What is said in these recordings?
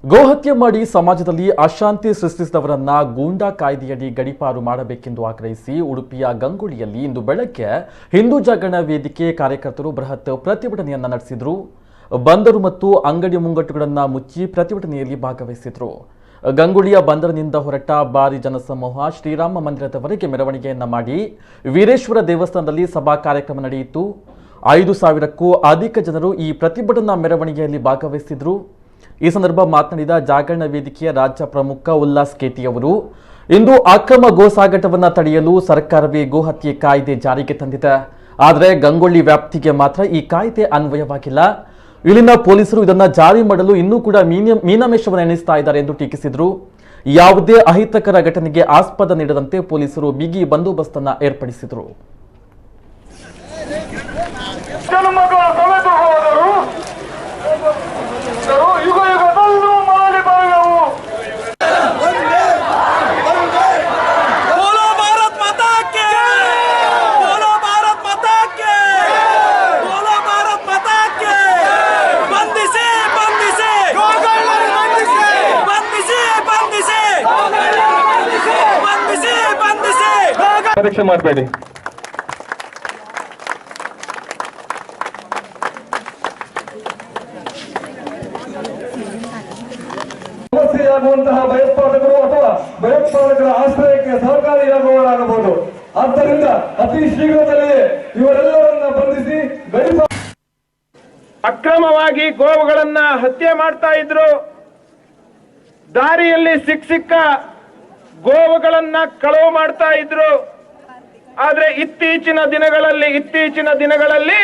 ಗೋಹತ್ಯೆ ಮಾಡಿ ಸಮಾಜದಲ್ಲಿ ಅಶಾಂತಿ ಸೃಷ್ಟಿಸಿದವರನ್ನ ಗೂಂಡಾ ಕಾಯ್ದೆಯಡಿ ಗಡೀಪಾರು ಮಾಡಬೇಕೆಂದು ಆಗ್ರಹಿಸಿ ಉಡುಪಿಯ ಗಂಗೊಳ್ಳಿಯಲ್ಲಿ ಇಂದು ಬೆಳಗ್ಗೆ ಹಿಂದೂ ಜಾಗರಣ ವೇದಿಕೆ ಕಾರ್ಯಕರ್ತರು ಬೃಹತ್ ಪ್ರತಿಭಟನೆಯನ್ನ ನಡೆಸಿದರು. ಬಂದರು ಮತ್ತು ಅಂಗಡಿ ಮುಂಗಟ್ಟುಗಳನ್ನು ಮುಚ್ಚಿ ಪ್ರತಿಭಟನೆಯಲ್ಲಿ ಭಾಗವಹಿಸಿದರು. ಗಂಗೊಳ್ಳಿಯ ಬಂದರಿನಿಂದ ಹೊರಟ ಭಾರಿ ಜನಸಮೂಹ ಶ್ರೀರಾಮ ಮಂದಿರದವರೆಗೆ ಮೆರವಣಿಗೆಯನ್ನ ಮಾಡಿ ವೀರೇಶ್ವರ ದೇವಸ್ಥಾನದಲ್ಲಿ ಸಭಾ ಕಾರ್ಯಕ್ರಮ ನಡೆಯಿತು. 5,000ಕ್ಕೂ ಅಧಿಕ ಜನರು ಈ ಪ್ರತಿಭಟನಾ ಮೆರವಣಿಗೆಯಲ್ಲಿ ಭಾಗವಹಿಸಿದರು. ಈ ಸಂದರ್ಭ ಮಾತನಾಡಿದ ಜಾಗರಣ ವೇದಿಕೆಯ ರಾಜ್ಯ ಪ್ರಮುಖ ಉಲ್ಲಾಸ್ ಕೇಟಿ ಅವರು, ಇಂದು ಅಕ್ರಮ ಗೋಸಾಗಾಟವನ್ನು ತಡೆಯಲು ಸರ್ಕಾರವೇ ಗೋಹತ್ಯೆ ಕಾಯ್ದೆ ಜಾರಿಗೆ ತಂದಿದೆ. ಆದರೆ ಗಂಗೊಳ್ಳಿ ವ್ಯಾಪ್ತಿಗೆ ಮಾತ್ರ ಈ ಕಾಯ್ದೆ ಅನ್ವಯವಾಗಿಲ್ಲ. ಇಲ್ಲಿನ ಪೊಲೀಸರು ಇದನ್ನ ಜಾರಿ ಮಾಡಲು ಇನ್ನೂ ಕೂಡ ಮೀನಾಮೇಷವನ್ನು ಎಣಿಸ್ತಾ ಇದ್ದಾರೆ ಎಂದು ಟೀಕಿಸಿದರು. ಯಾವುದೇ ಅಹಿತಕರ ಘಟನೆಗೆ ಆಸ್ಪದ ನೀಡದಂತೆ ಪೊಲೀಸರು ಬಿಗಿ ಬಂದೋಬಸ್ತನ್ನು ಏರ್ಪಡಿಸಿದರು. ಪರೀಕ್ಷೆ ಮಾಡಬೇಡಿ. ಸಮಸ್ಯೆಯಾಗುವಂತಹ ಭಯೋತ್ಪಾದಕರು ಅಥವಾ ಭಯೋತ್ಪಾದಕರ ಆಶ್ರಯಕ್ಕೆ ಸಹಕಾರಿಯಾಗುವವರಾಗಬಹುದು. ಆದ್ದರಿಂದ ಅತಿ ಶೀಘ್ರದಲ್ಲಿಯೇ ಇವರೆಲ್ಲರನ್ನ ಬಂಧಿಸಿ ಅಕ್ರಮವಾಗಿ ಗೋವುಗಳನ್ನ ಹತ್ಯೆ ಮಾಡ್ತಾ ಇದ್ರು. ದಾರಿಯಲ್ಲಿ ಸಿಕ್ಕ ಗೋವುಗಳನ್ನ ಕಳವು ಮಾಡ್ತಾ ಇದ್ರು. ಆದ್ರೆ ಇತ್ತೀಚಿನ ದಿನಗಳಲ್ಲಿ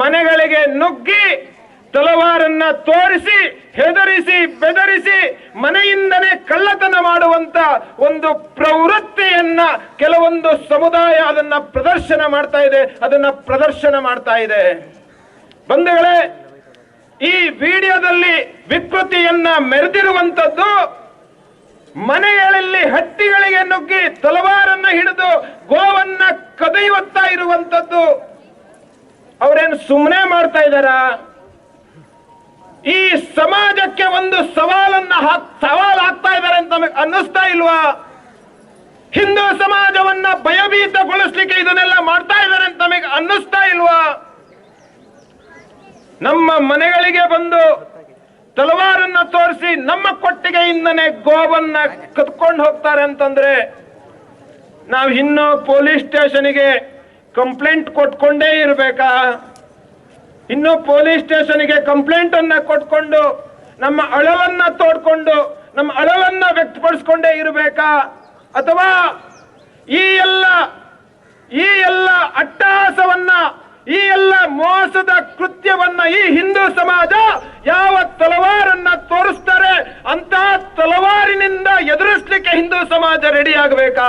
ಮನೆಗಳಿಗೆ ನುಗ್ಗಿ ತಲವಾರನ್ನ ತೋರಿಸಿ ಹೆದರಿಸಿ ಬೆದರಿಸಿ ಮನೆಯಿಂದನೇ ಕಳ್ಳತನ ಮಾಡುವಂತ ಒಂದು ಪ್ರವೃತ್ತಿಯನ್ನ ಕೆಲವೊಂದು ಸಮುದಾಯ ಅದನ್ನ ಪ್ರದರ್ಶನ ಮಾಡ್ತಾ ಇದೆ. ಬಂಧುಗಳೇ, ಈ ವಿಡಿಯೋದಲ್ಲಿ ವಿಕೃತಿಯನ್ನ ಮೆರೆದಿರುವಂತದ್ದು ಮನೆಗಳಲ್ಲಿ ಹಟ್ಟಿಗಳಿಗೆ ನುಗ್ಗಿ ತಲವಾರನ್ನ ಹಿಡಿದು ಗೋವನ್ನ ಕದಿಯುತ್ತಾ ಇರುವಂತದ್ದು. ಅವರೇನು ಸುಮ್ಮನೆ ಮಾಡ್ತಾ ಇದ್ದಾರ? ಈ ಸಮಾಜಕ್ಕೆ ಒಂದು ಸವಾಲ್ ಹಾಕ್ತಾ ಇದ್ದಾರೆ ಅಂತ ನಮಗೆ ಅನ್ನಿಸ್ತಾ ಇಲ್ವಾ? ಹಿಂದೂ ಸಮಾಜವನ್ನ ಭಯಭೀತಗೊಳಿಸ್ಲಿಕ್ಕೆ ಇದನ್ನೆಲ್ಲ ಮಾಡ್ತಾ ಇದ್ದಾರೆ ಅಂತ ನಮಗೆ ಅನ್ನಿಸ್ತಾ ಇಲ್ವಾ? ನಮ್ಮ ಮನೆಗಳಿಗೆ ಬಂದು ತಲವಾರನ್ನ ತೋರಿಸಿ ನಮ್ಮ ಕೊಟ್ಟಿಗೆಯಿಂದನೇ ಗೋವನ್ನ ಕದ್ಕೊಂಡು ಹೋಗ್ತಾರೆ ಅಂತಂದ್ರೆ ನಾವು ಇನ್ನೂ ಪೊಲೀಸ್ ಸ್ಟೇಷನ್ಗೆ ಕಂಪ್ಲೇಂಟ್ ಕೊಟ್ಕೊಂಡೇ ಇರಬೇಕಾ? ಇನ್ನು ಪೊಲೀಸ್ ಸ್ಟೇಷನ್ಗೆ ಕಂಪ್ಲೇಂಟ್ ಅನ್ನ ಕೊಟ್ಕೊಂಡು ನಮ್ಮ ಅಳಲನ್ನ ತೋಡ್ಕೊಂಡು ನಮ್ಮ ಅಳಲನ್ನ ವ್ಯಕ್ತಪಡಿಸ್ಕೊಂಡೇ ಇರಬೇಕಾ? ಅಥವಾ ಈ ಎಲ್ಲ ಅಟ್ಟಹಾಸವನ್ನ, ಈ ಎಲ್ಲ ಮೋಸದ ಕೃತ್ಯವನ್ನ ಈ ಹಿಂದೂ ಸಮಾಜ ಯಾವ ತಲವಾರನ್ನ ತೋರಿಸ್ತಾರೆ ಅಂತ ತಲವಾರಿನಿಂದ ಎದುರಿಸಲಿಕ್ಕೆ ಹಿಂದೂ ಸಮಾಜ ರೆಡಿ ಆಗಬೇಕಾ?